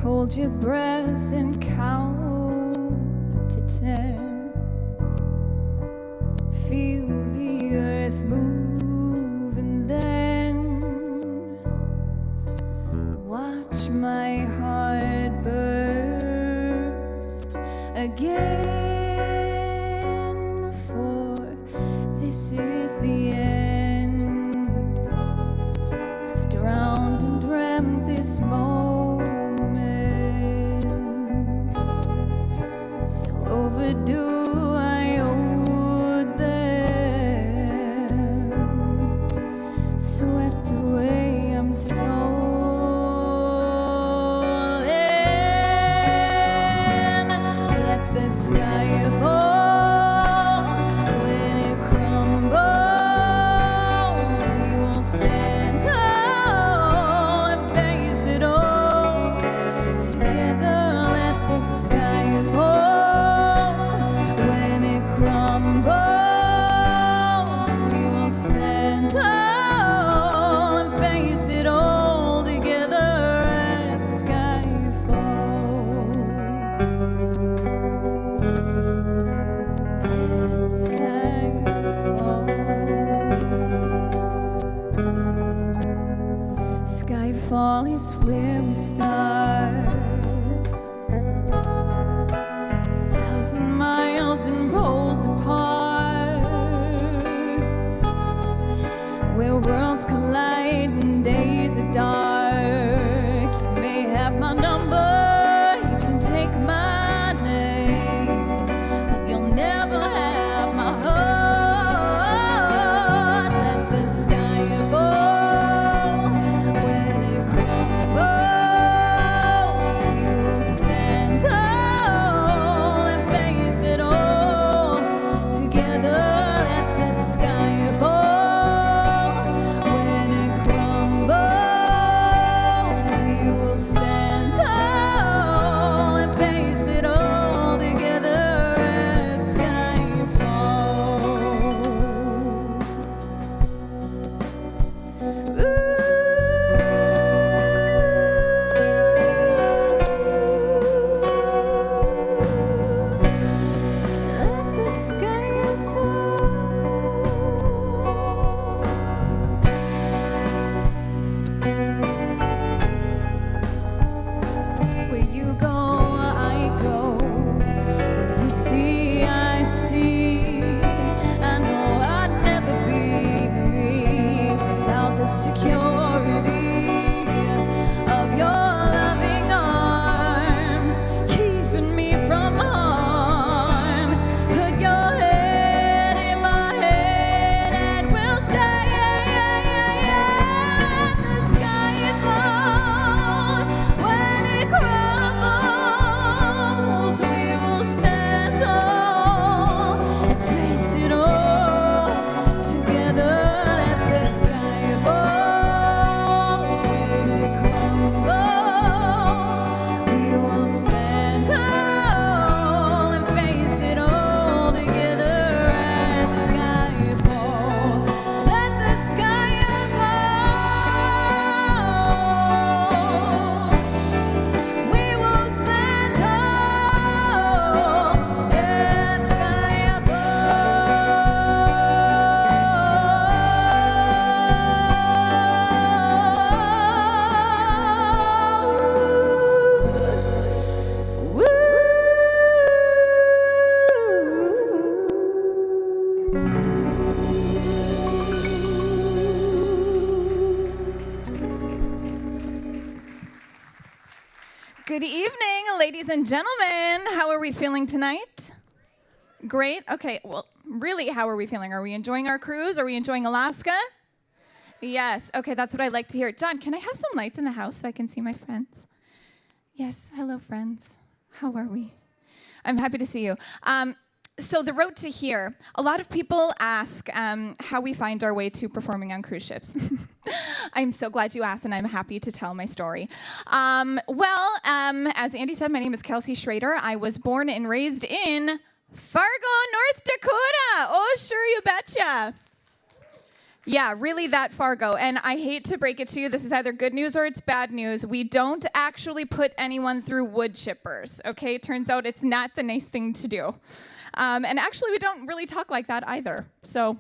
Hold your breath and count to 10. Feel the earth move and then watch my heart burst again. For this is the end. I've drowned and dreamt this moment. So overdue I owe them. Swept away, I'm stolen. Let the sky fall. When it crumbles, we will stand tall and face it all together. Let the sky fall. Skyfall is where we start. 1,000 miles and poles apart, where worlds collide and days are dark. You may have my number, you can take my name, but you'll never have my heart. Let the sky fall. Good evening, ladies and gentlemen. How are we feeling tonight? Great. Okay, well, really, how are we feeling? Are we enjoying our cruise? Are we enjoying Alaska? Yes. Okay, that's what I'd like to hear. John, can I have some lights in the house so I can see my friends? Yes. Hello, friends. How are we? I'm happy to see you. So the road to here, a lot of people ask how we find our way to performing on cruise ships. I'm so glad you asked, and I'm happy to tell my story. As Andy said, my name is Kelsey Schroeder. I was born and raised in Fargo, North Dakota. Oh, sure, you betcha. Yeah, really that Fargo. And I hate to break it to you, this is either good news or it's bad news. We don't actually put anyone through wood chippers, okay? Turns out it's not the nice thing to do. And actually, we don't really talk like that either. So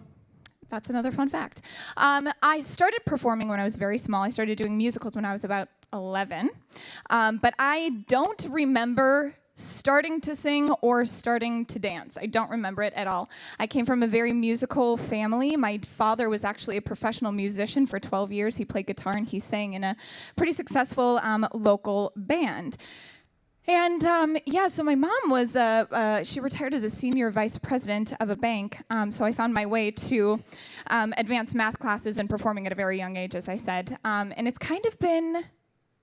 that's another fun fact. I started performing when I was very small. I started doing musicals when I was about 11. But I don't remember starting to sing or starting to dance. I don't remember it at all. I came from a very musical family. My father was actually a professional musician for 12 years. He played guitar and he sang in a pretty successful local band. And so my mom was, she retired as a senior vice president of a bank. So I found my way to advanced math classes and performing at a very young age, as I said. And it's kind of been,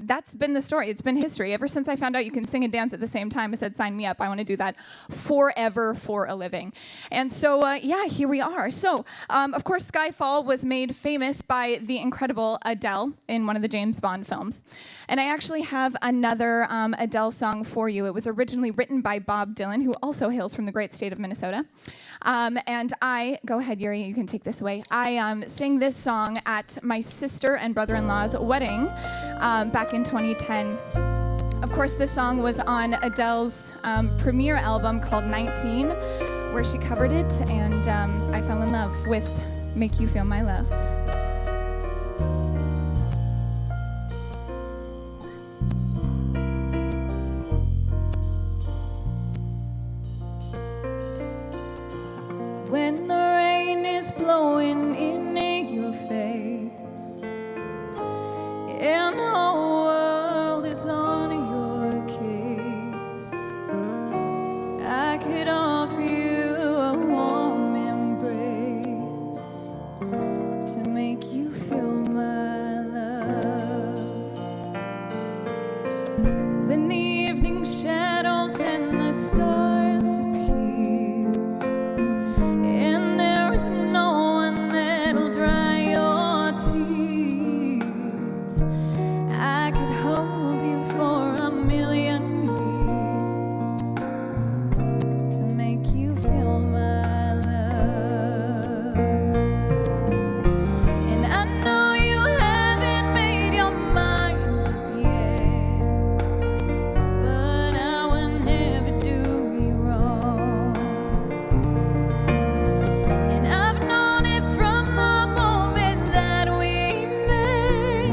that's been the story. It's been history. Ever since I found out you can sing and dance at the same time, I said, sign me up. I want to do that forever for a living. And so, here we are. So, of course, Skyfall was made famous by the incredible Adele in one of the James Bond films. And I actually have another Adele song for you. It was originally written by Bob Dylan, who also hails from the great state of Minnesota. And go ahead, Yuri, you can take this away. I sang this song at my sister and brother-in-law's wedding back in 2010. Of course, this song was on Adele's premiere album called 19, where she covered it, and I fell in love with Make You Feel My Love. When the rain is blowing in your face and the whole world is on your case, I could offer you a warm embrace to make you feel my love. When the evening shadows and the stars appear, and there is no one that'll dry your tears, I could hold you for a million years to make you feel my love. And I know you haven't made your mind up yet, but I will never do you wrong. And I've known it from the moment that we met.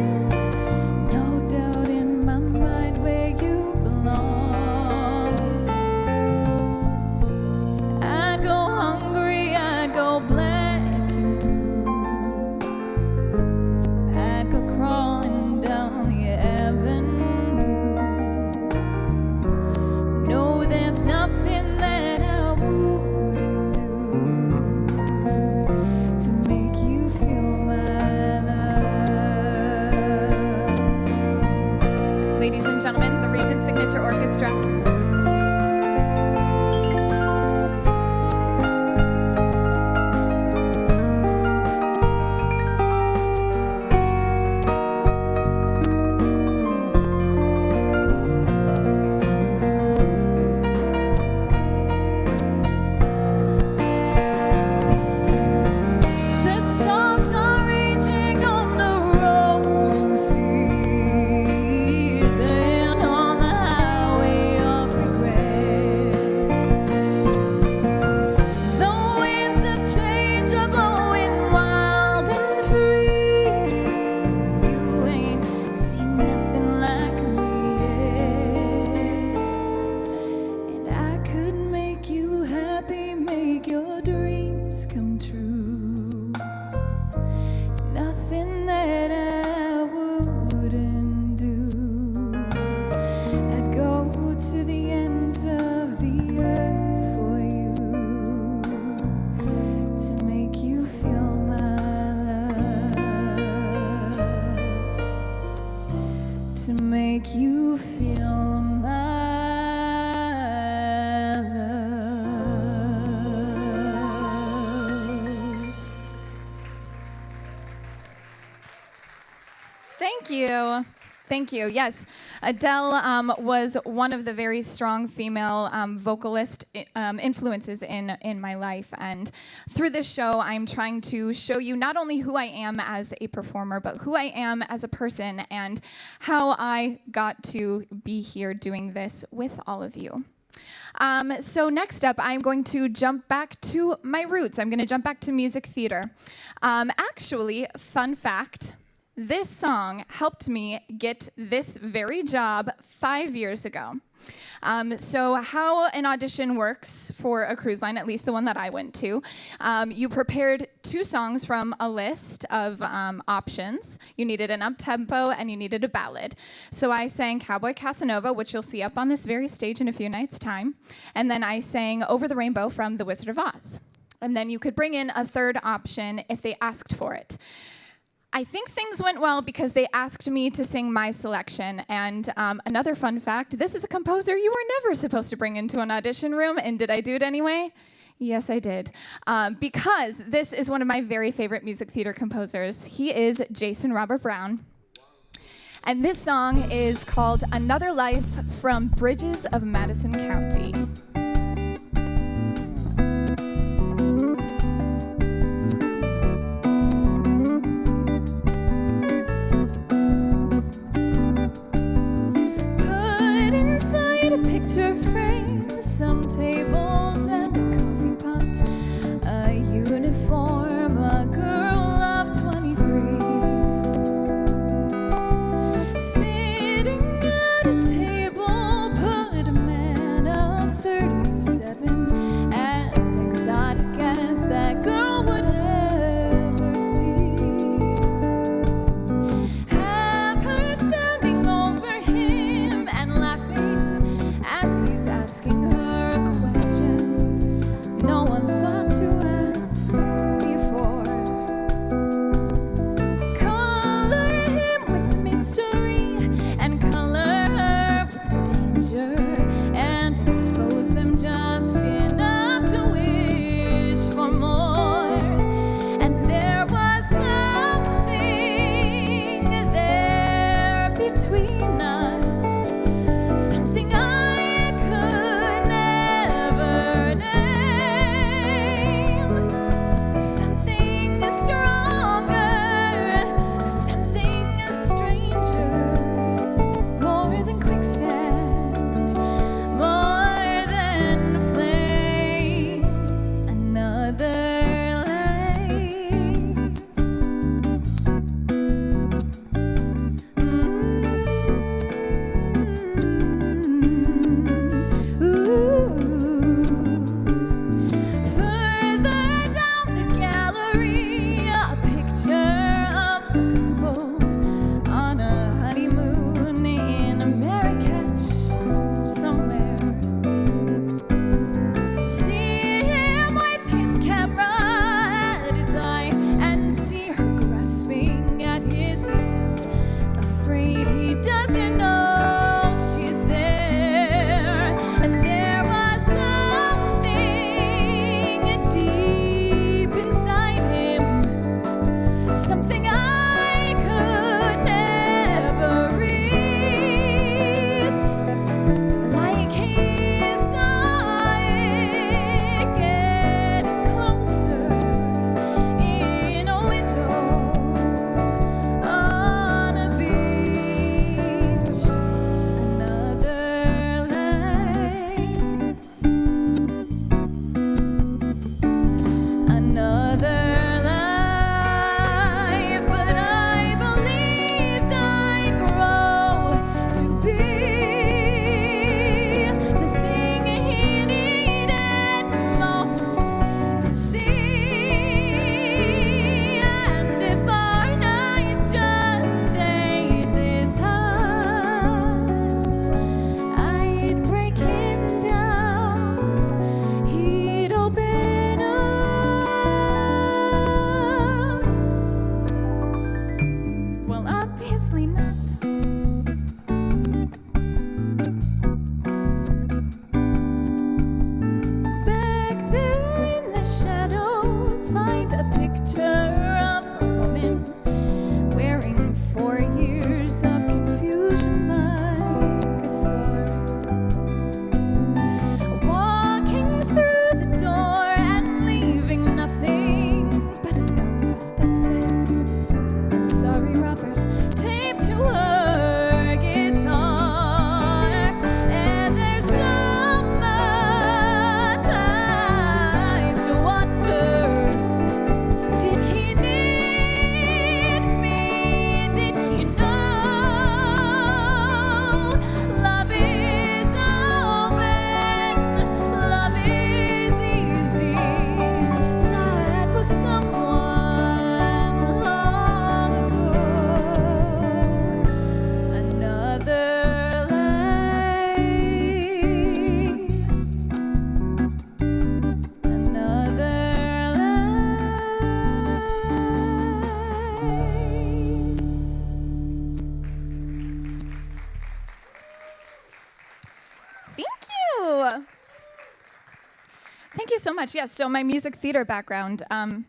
No doubt in my mind where you belong. I'd go hungry, I'd go black and blue, I'd go crawling down the avenue. No, there's nothing that I wouldn't do to make you feel my love. Ladies and gentlemen, the Regent Signature Orchestra. The storms are raging on the rolling seas and on the highway of regret. The winds of change are blowing wild and free. You ain't seen nothing like me yet, and I could make you happy, make your dreams come true. Nothing that I wouldn't do. I'd go to the ends of the earth for you to make you feel my love, to make you feel my love. Thank you. Thank you. Yes, Adele was one of the very strong female vocalist influences in my life. And through this show, I'm trying to show you not only who I am as a performer, but who I am as a person and how I got to be here doing this with all of you. So next up, I'm going to jump back to my roots. I'm going to jump back to music theater. Actually, fun fact, this song helped me get this very job 5 years ago. So how an audition works for a cruise line, at least the one that I went to, you prepared 2 songs from a list of options. You needed an up-tempo and you needed a ballad. So I sang Cowboy Casanova, which you'll see up on this very stage in a few nights' time. And then I sang Over the Rainbow from The Wizard of Oz. And then you could bring in a third option if they asked for it. I think things went well because they asked me to sing my selection. And another fun fact, this is a composer you were never supposed to bring into an audition room. And did I do it anyway? Yes, I did. Because this is one of my very favorite music theater composers. He is Jason Robert Brown. And this song is called Another Life from Bridges of Madison County. Picture frame, some tables and a coffee pot, a uniform, a girl of 23, sitting at a table, put a man of 37, as exotic as that girl would ever see. Have her standing over him and laughing as he's asking her a question no one thought to ask before. Color him with mystery and color her with danger and expose them just enough to wish for more. And there was something there between us, something I could never name, something stronger, something stranger, more than quicksand, more than flame, another life. Further down the gallery, a picture of a couple on a honeymoon in Marrakesh somewhere. See him with his camera at his eye and see her grasping at his hand, afraid he doesn't know she's there. And there was something deep inside him, something I could never reach, like he saw it getting closer in a window on a beach. Another life, another life, but I believed I'd grow to be the thing he needed most to see. And if our nights just stayed this hot, I'd break him down, he'd open up. Well, obviously not. Back there in the shadows, find a picture of a woman wearing 4 years of confusion. you so much. Yes, so my music theater background. I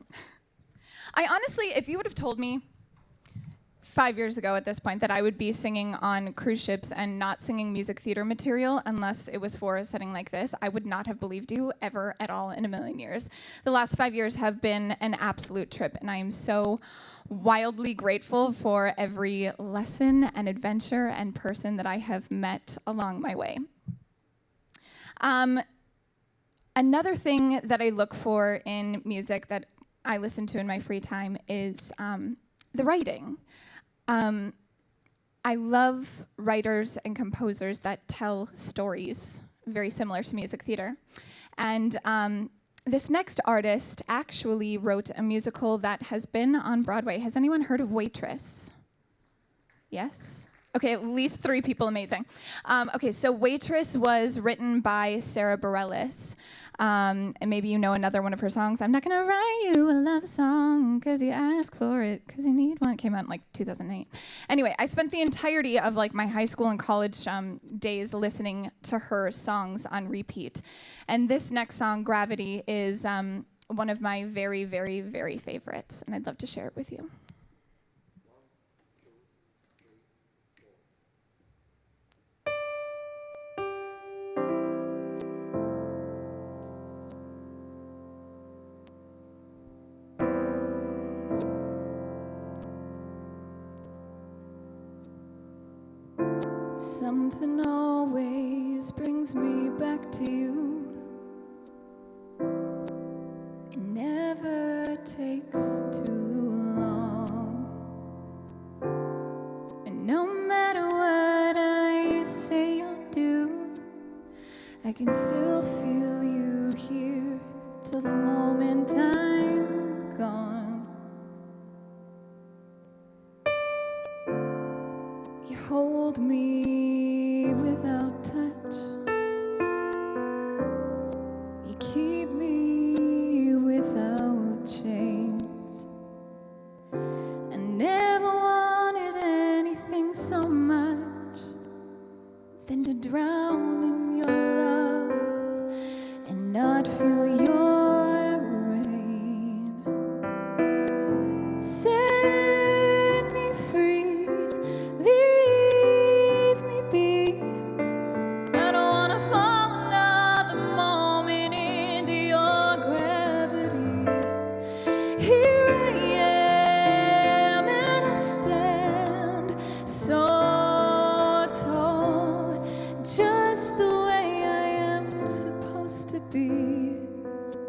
honestly, if you would have told me 5 years ago at this point that I would be singing on cruise ships and not singing music theater material unless it was for a setting like this, I would not have believed you ever at all in a million years. The last 5 years have been an absolute trip, and I am so wildly grateful for every lesson and adventure and person that I have met along my way. Another thing that I look for in music that I listen to in my free time is the writing. I love writers and composers that tell stories, very similar to music theater. And this next artist actually wrote a musical that has been on Broadway. Has anyone heard of Waitress? Yes? Okay, at least 3 people, amazing. Okay, so Waitress was written by Sara Barielles. And maybe you know another one of her songs. I'm not gonna write you a love song because you ask for it, because you need one. It came out in like 2008. Anyway, I spent the entirety of like my high school and college days listening to her songs on repeat. And this next song, Gravity, is one of my very, very, very favorites. And I'd love to share it with you. Something always brings me back to you. It never takes too long. And no matter what I say or do, I can still feel you here till the moment I'm gone. You hold me without touch. You keep me without chains. I never wanted anything so much than to drown in your love and not feel your rain. Set me free. Leave me be. I don't wanna fall another moment into your gravity. Here I am and I stand so tall, just the way I am supposed to be.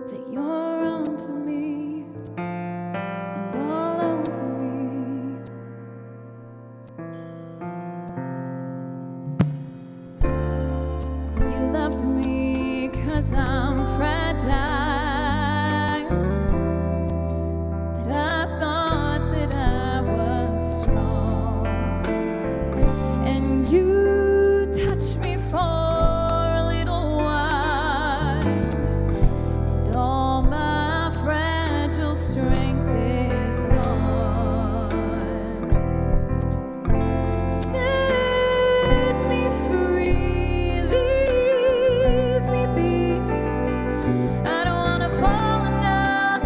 But you're onto me and all over me. You loved me 'cause I'm fragile, but I thought that I was strong. And you touched me for a little while, and all my fragile strength is gone. Set me free, leave me be. I don't wanna fall another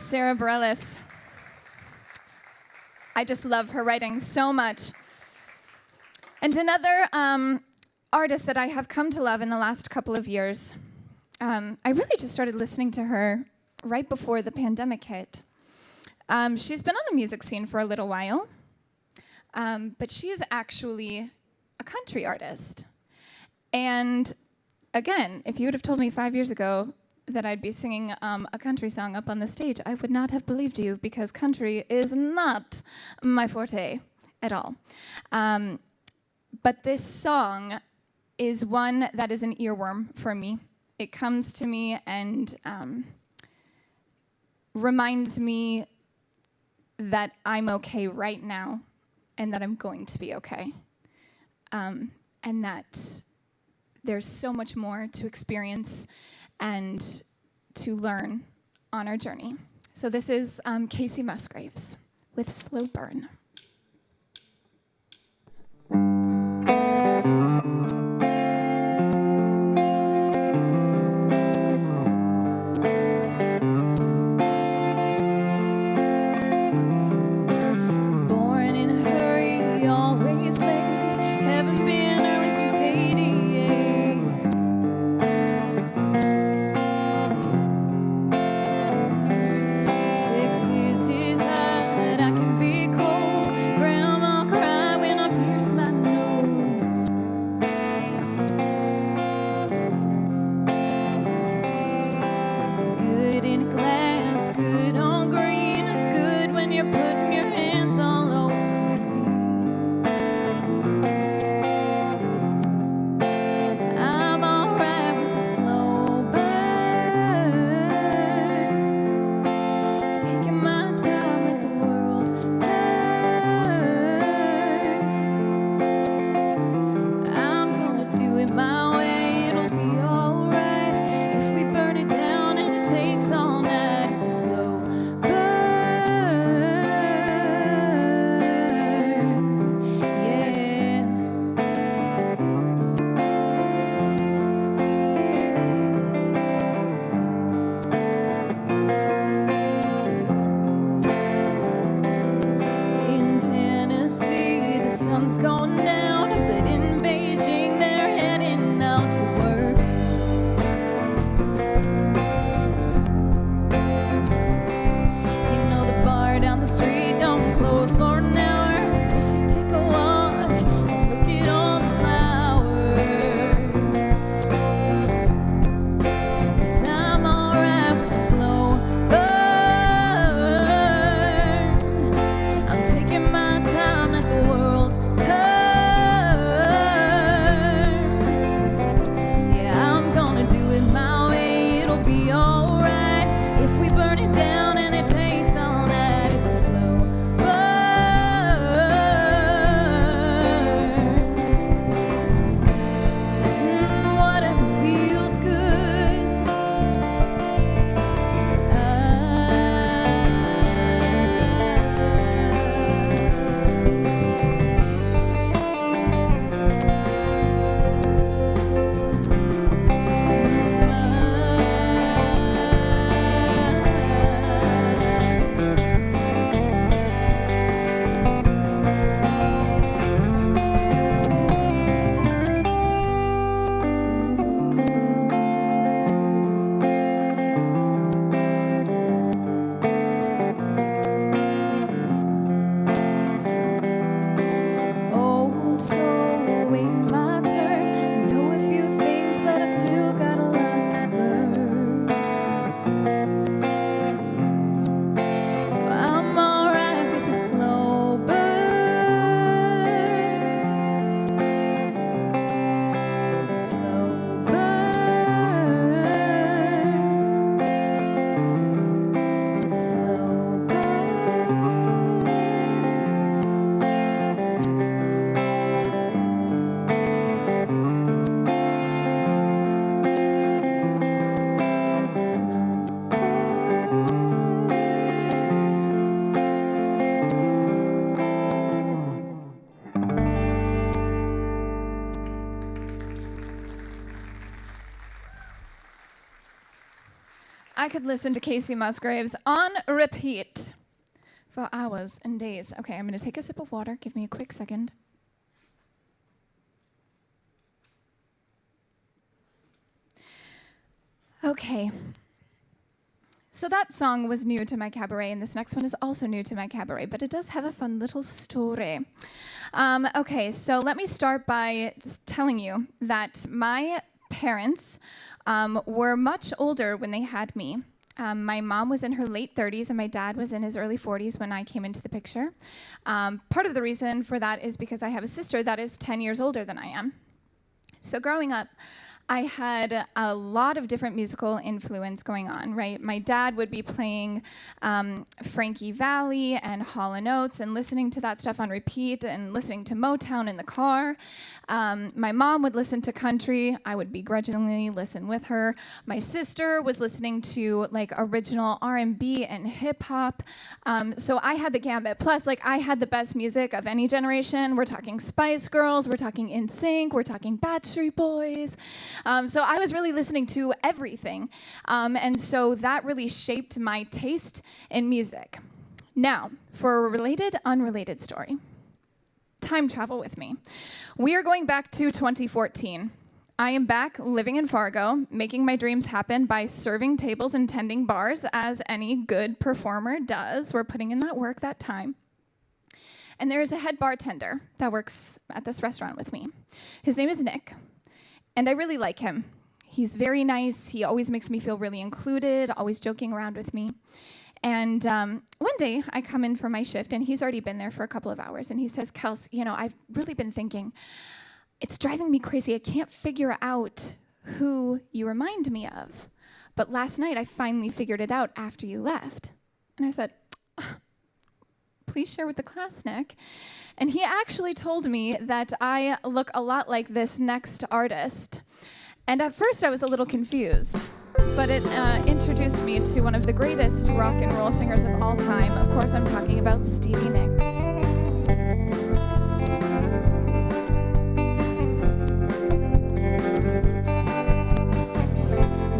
Sara Barielles. I just love her writing so much. And another artist that I have come to love in the last couple of years. I really just started listening to her right before the pandemic hit. She's been on the music scene for a little while, but she is actually a country artist. And again, if you would have told me 5 years ago that I'd be singing a country song up on the stage, I would not have believed you, because country is not my forte at all. But this song is one that is an earworm for me. It comes to me and reminds me that I'm okay right now and that I'm going to be okay. And that there's so much more to experience and to learn on our journey. So this is Kacey Musgraves with Slow Burn. Born in a hurry, always late, haven't been early since 88. Texas is hot, I can be cold. Grandma cry when I pierce my nose. Good in a glass, good on green, good when you're putting your hands all over me. I'm alright with a slow burn, taking my time, let the world turn. I'm gonna do it my way, it'll be alright. If we burn it down and it takes all night, it's a slow burn. Yeah. In Tennessee, the sun's going down, but in Beijing, they're heading out to work. You know the bar down the street don't close for an hour. We should take a walk and look at all the flowers. 'Cause I'm alright with a slow burn. I'm taking my time, let the world turn. Yeah, I'm gonna do it my way, it'll be alright. If we burn it down and it takes all night, it's a slow burn. Whatever feels good. Old soul, waiting my turn. I know a few things, but I've still got a lot to learn. So I'm alright with a slow burn. A slow burn. A slow burn. Slow I could listen to Kacey Musgraves on repeat for hours and days. Okay, I'm going to take a sip of water. Give me a quick second. Okay. So that song was new to my cabaret, and this next one is also new to my cabaret, but it does have a fun little story. Okay, so let me start by just telling you that my parents were much older when they had me. My mom was in her late 30s, and my dad was in his early 40s when I came into the picture. Part of the reason for that is because I have a sister that is 10 years older than I am. So growing up, I had a lot of different musical influence going on, right? My dad would be playing Frankie Valli and Hall & Oates and listening to that stuff on repeat and listening to Motown in the car. My mom would listen to country. I would begrudgingly listen with her. My sister was listening to like original R&B and hip hop. So I had the gambit. Plus, like I had the best music of any generation. We're talking Spice Girls. We're talking NSYNC. We're talking Backstreet Boys. So I was really listening to everything. And so that really shaped my taste in music. Now, for a related, unrelated story. Time travel with me. We are going back to 2014. I am back living in Fargo, making my dreams happen by serving tables and tending bars, as any good performer does. We're putting in that work, that time. And there is a head bartender that works at this restaurant with me. His name is Nick. And I really like him. He's very nice. He always makes me feel really included, always joking around with me. And one day, I come in for my shift, and he's already been there for a couple of hours. And he says, Kelsey, you know, I've really been thinking, it's driving me crazy. I can't figure out who you remind me of. But last night, I finally figured it out after you left. And I said, please share with the class, Nick. And he actually told me that I look a lot like this next artist. And at first I was a little confused, but it introduced me to one of the greatest rock and roll singers of all time. Of course, I'm talking about Stevie Nicks.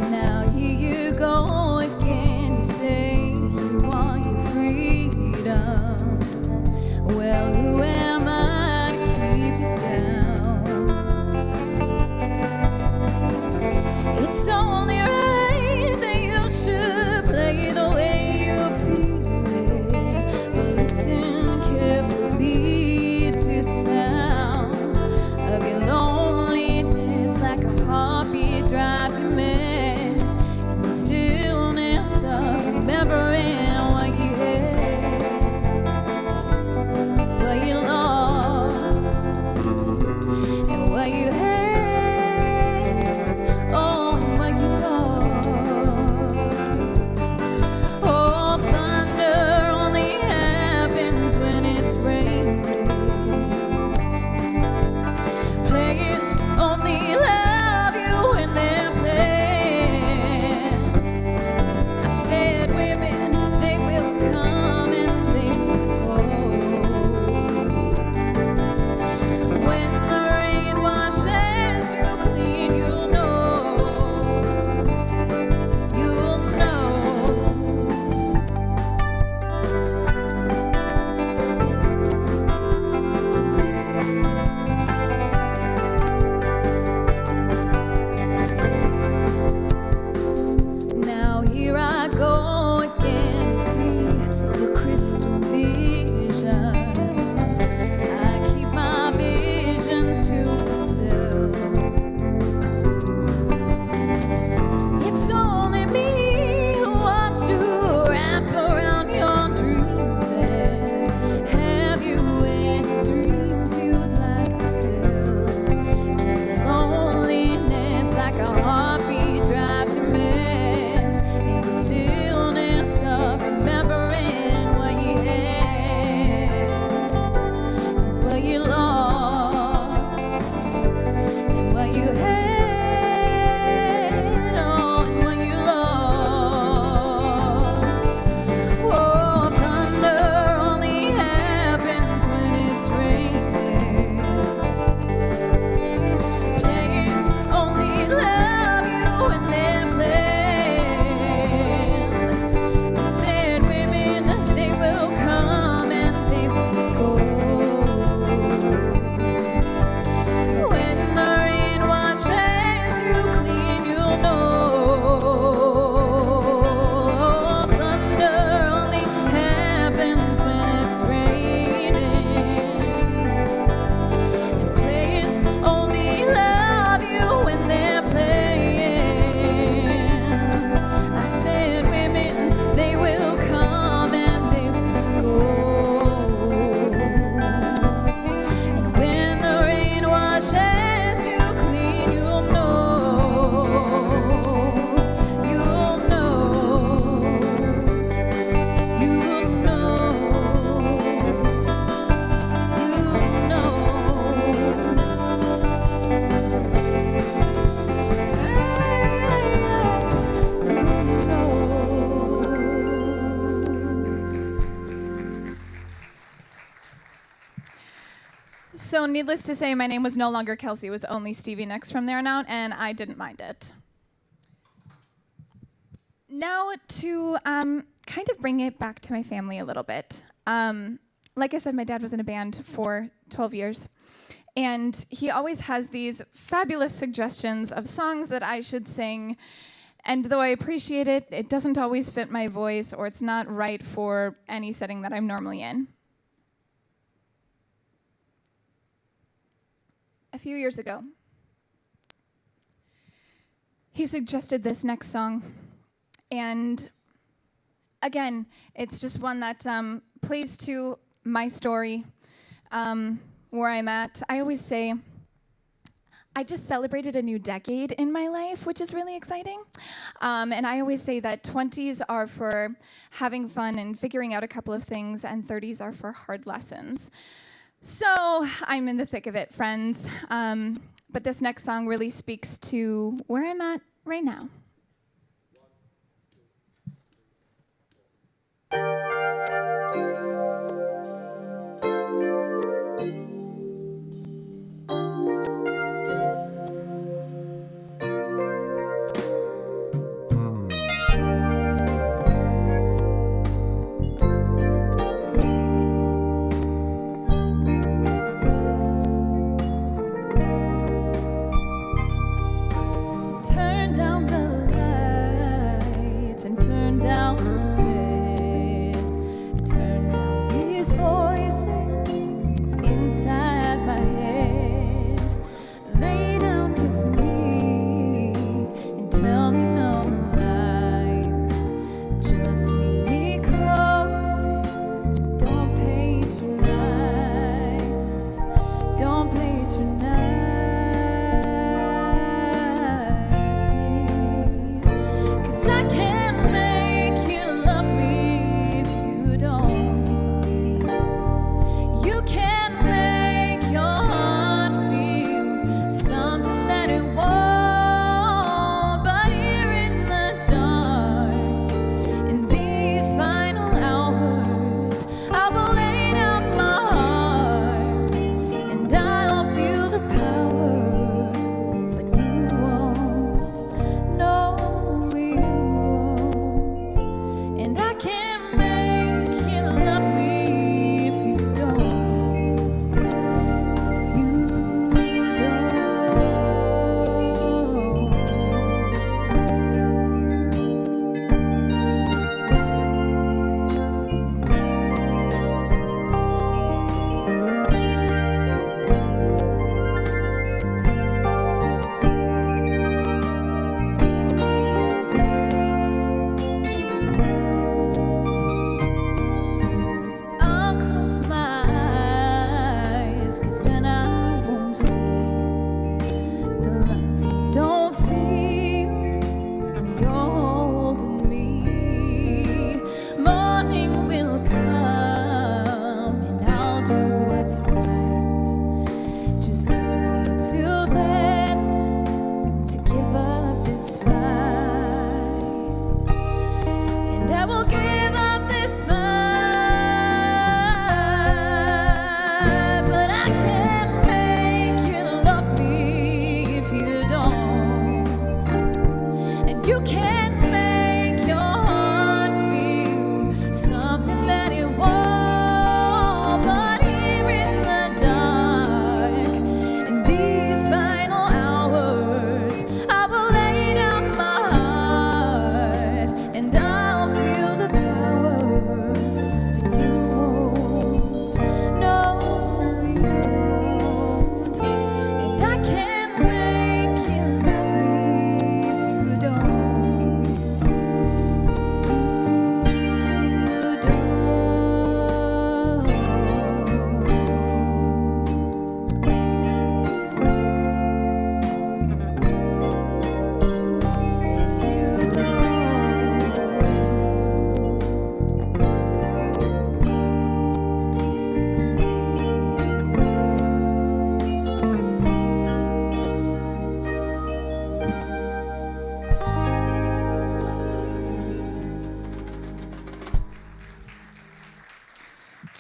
Now here you go again, you say you want your freedom. Well, who am I to keep you down? It's only right that you should play the way you feel it. But listen So needless to say, my name was no longer Kelsey. It was only Stevie next from there on out, and I didn't mind it. Now to kind of bring it back to my family a little bit. Like I said, my dad was in a band for 12 years, and he always has these fabulous suggestions of songs that I should sing. And though I appreciate it, it doesn't always fit my voice, or it's not right for any setting that I'm normally in. A few years ago, he suggested this next song. And again, it's just one that plays to my story, where I'm at. I always say, I just celebrated a new decade in my life, which is really exciting. And I always say that 20s are for having fun and figuring out a couple of things, and 30s are for hard lessons. So I'm in the thick of it, friends. But this next song really speaks to where I'm at right now.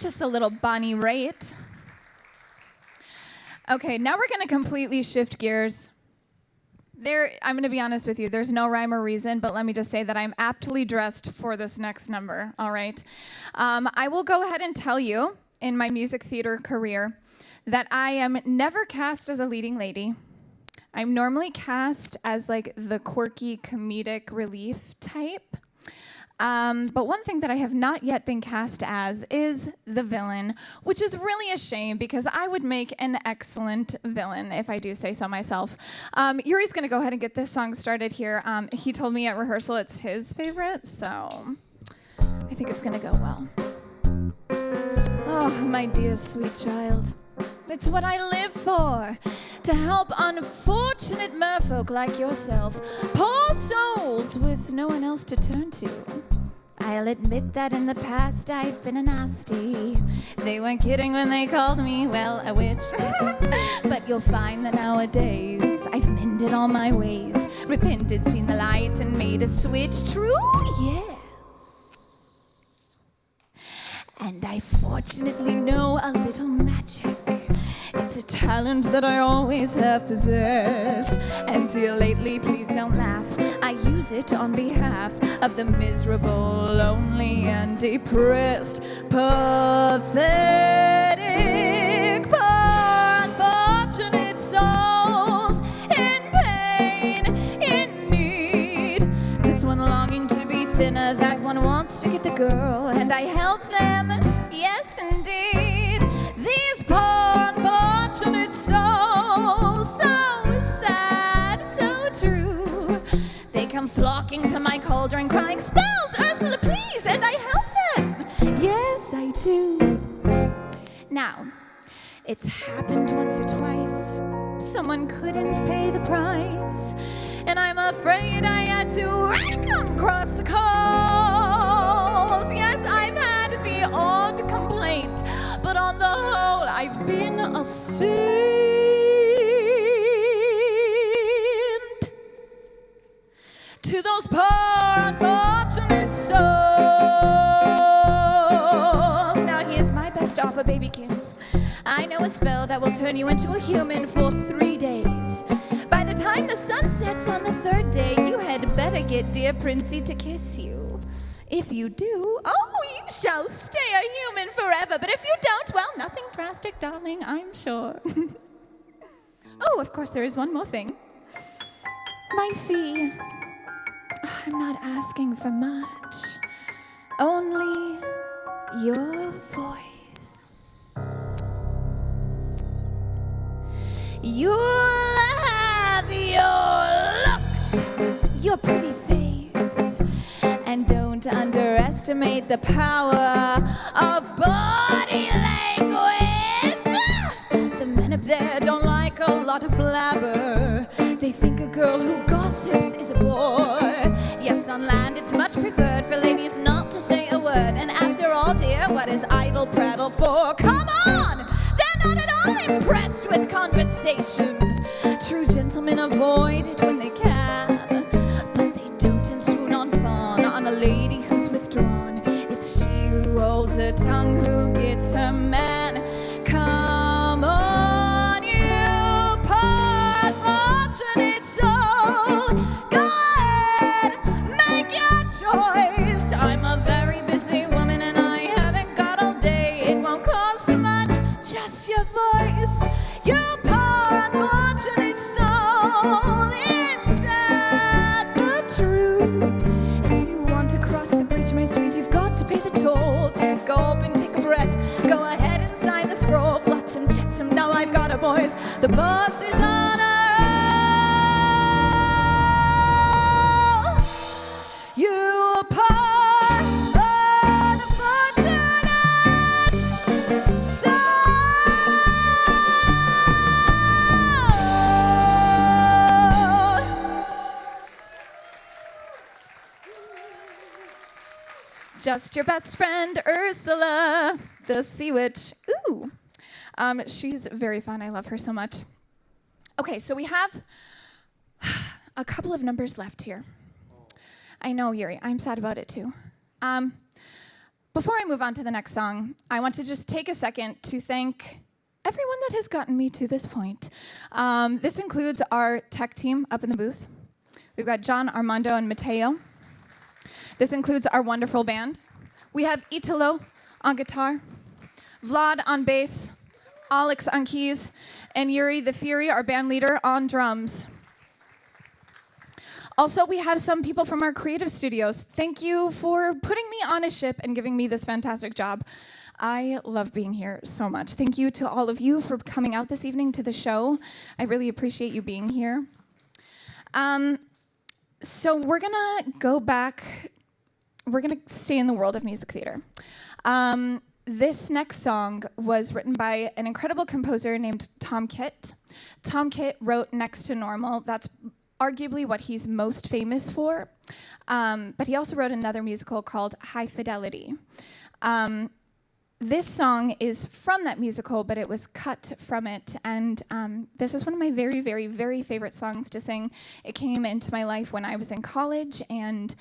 Just a little Bonnie Raitt. Okay, now we're going to completely shift gears. I'm going to be honest with you, there's no rhyme or reason, but let me just say that I'm aptly dressed for this next number, all right? I will go ahead and tell you, in my music theater career, that I am never cast as a leading lady. I'm normally cast as like the quirky comedic relief type. But one thing that I have not yet been cast as is the villain, which is really a shame because I would make an excellent villain if I do say so myself. Yuri's going to go ahead and get this song started here. He told me at rehearsal it's his favorite, so I think it's going to go well. Oh, my dear sweet child. It's what I live for, to help unfortunate merfolk like yourself, poor souls with no one else to turn to. I'll admit that in the past I've been a nasty. They weren't kidding when they called me, well, a witch. But you'll find that nowadays I've mended all my ways, repented, seen the light, and made a switch. True, yes. And I fortunately know a little magic. It's a talent that I always have possessed. Until lately, please don't laugh, I use it on behalf of the miserable, lonely, and depressed, pathetic, poor, unfortunate souls in pain, in need. This one longing to be thinner, that one wants to get the girl, and I help them, yes indeed. These poor unfortunate souls, so sad, so true. They come flocking to my cauldron crying, "Spells, Ursula, please!" And I help them. Yes, I do. Now, it's happened once or twice. Someone couldn't pay the price, and I'm afraid I had to rack them across the coals. Yes, I've had the odd complaint, but on the whole, I've been a saint to those poor, unfortunate souls. Now here's my best offer, babykins. I know a spell that will turn you into a human for 3 days. By the time the sun sets on the 3rd day, you had better get dear Princey to kiss you. If you do, oh, you shall stay a human forever. But if you don't, well, nothing drastic, darling, I'm sure. Oh, of course, there is one more thing. My fee. I'm not asking for much. Only your voice. You'll have your looks, your pretty face, and don't underestimate the power of body language. The men up there don't like a lot of blabber. They think a girl who gossips is a bore. Yes, on land it's much preferred for ladies not to say a word. And after all, dear, what is idle prattle for? Come on! They're not at all impressed with conversation. True gentlemen avoid it when they can, but they don't intrude on fawn on a lady who's withdrawn. It's she who holds her tongue, who gets her man. Come on, you poor unfortunate soul. Go ahead, make your choice. I'm a very busy woman and I haven't got all day. It won't cost much, just your voice. You poor unfortunate soul. It's sad but true. If you want to cross the bridge, my sweet, you've got to pay the toll. Take a gulp and take a breath. Go ahead and sign the scroll. Flotsam, jetsam, now I've got it, boys. The boss is on a roll. You poor unfortunate soul. Just your best friend, Ursula, the sea witch. Ooh. She's very fun. I love her so much. Okay, so we have a couple of numbers left here. I know, Yuri. I'm sad about it, too. Before I move on to the next song, I want to just take a second to thank everyone that has gotten me to this point. This includes our tech team up in the booth. We've got John, Armando, and Mateo. This includes our wonderful band. We have Italo on guitar, Vlad on bass, Alex on keys, and Yuri the Fury, our band leader, on drums. Also, we have some people from our creative studios. Thank you for putting me on a ship and giving me this fantastic job. I love being here so much. Thank you to all of you for coming out this evening to the show. I really appreciate you being here. So we're gonna go back. We're gonna stay in the world of music theater. This next song was written by an incredible composer named Tom Kitt. Tom Kitt wrote Next to Normal. That's arguably what he's most famous for. But he also wrote another musical called High Fidelity. This song is from that musical, but it was cut from it. And this is one of my very, very, very favorite songs to sing. It came into my life when I was in college. And,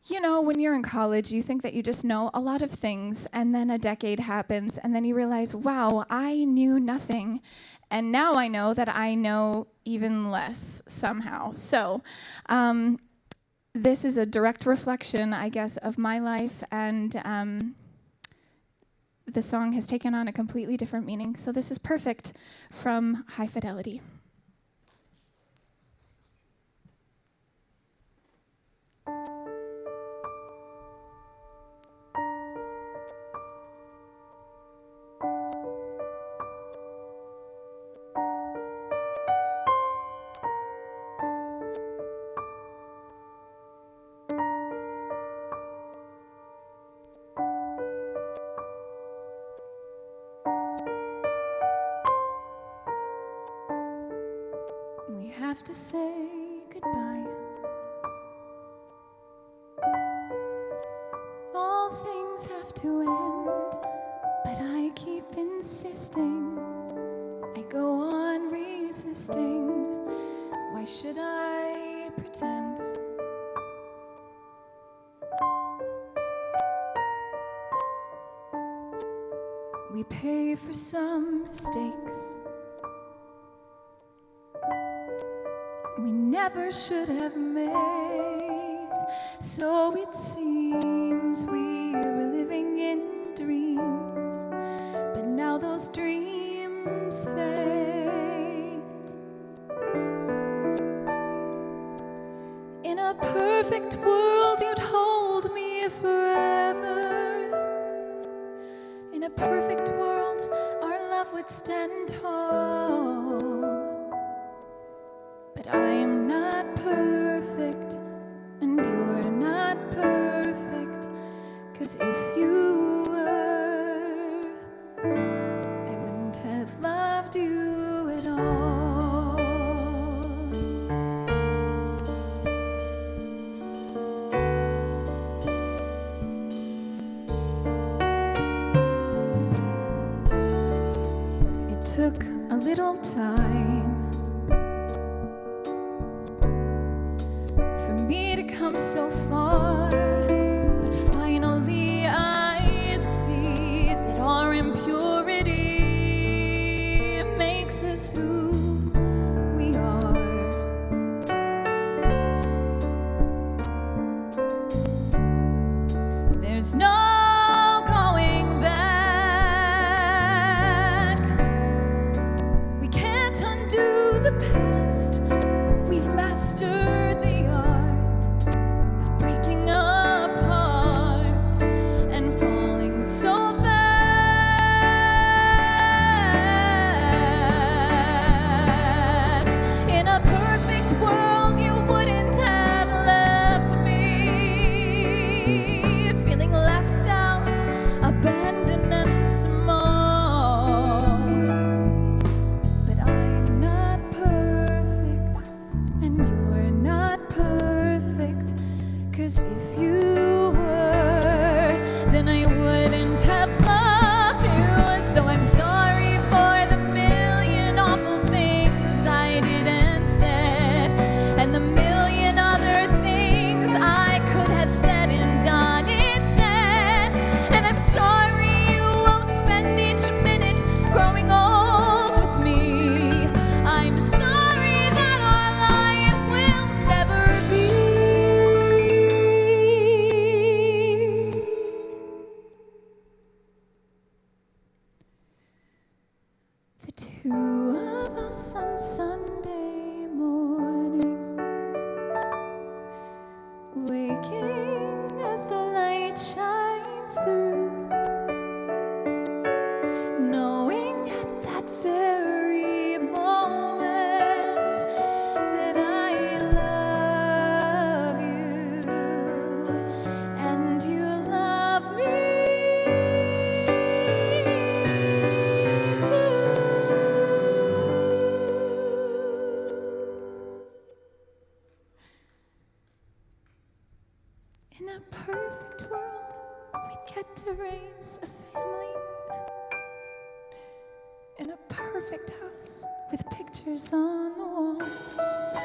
you know, when you're in college, you think that you just know a lot of things. And then a decade happens. And then you realize, wow, I knew nothing. And now I know that I know even less somehow. So this is a direct reflection, I guess, of my life. And the song has taken on a completely different meaning. So this is Perfect from High Fidelity. We have to say goodbye. All things have to end, but I keep insisting. I go on resisting. Why should I pretend? We pay for some mistakes we never should have made. So it seems we're living in dreams, but now those dreams fade. In a perfect world, you'd hold me forever. In a perfect world, our love would stand tall. But I'm not perfect, and you're not perfect, 'cause if you were, I wouldn't have loved you at all. It took a little time so far, but finally I see that our impurity makes us who we are. There's no going back. We can't undo the past. We've mastered the art Two of us on Sunday morning, waking as the light shines through, knowing at that very moment that I love you and you love me too. In a perfect world, we'd get to raise a family in a perfect house with pictures on the wall.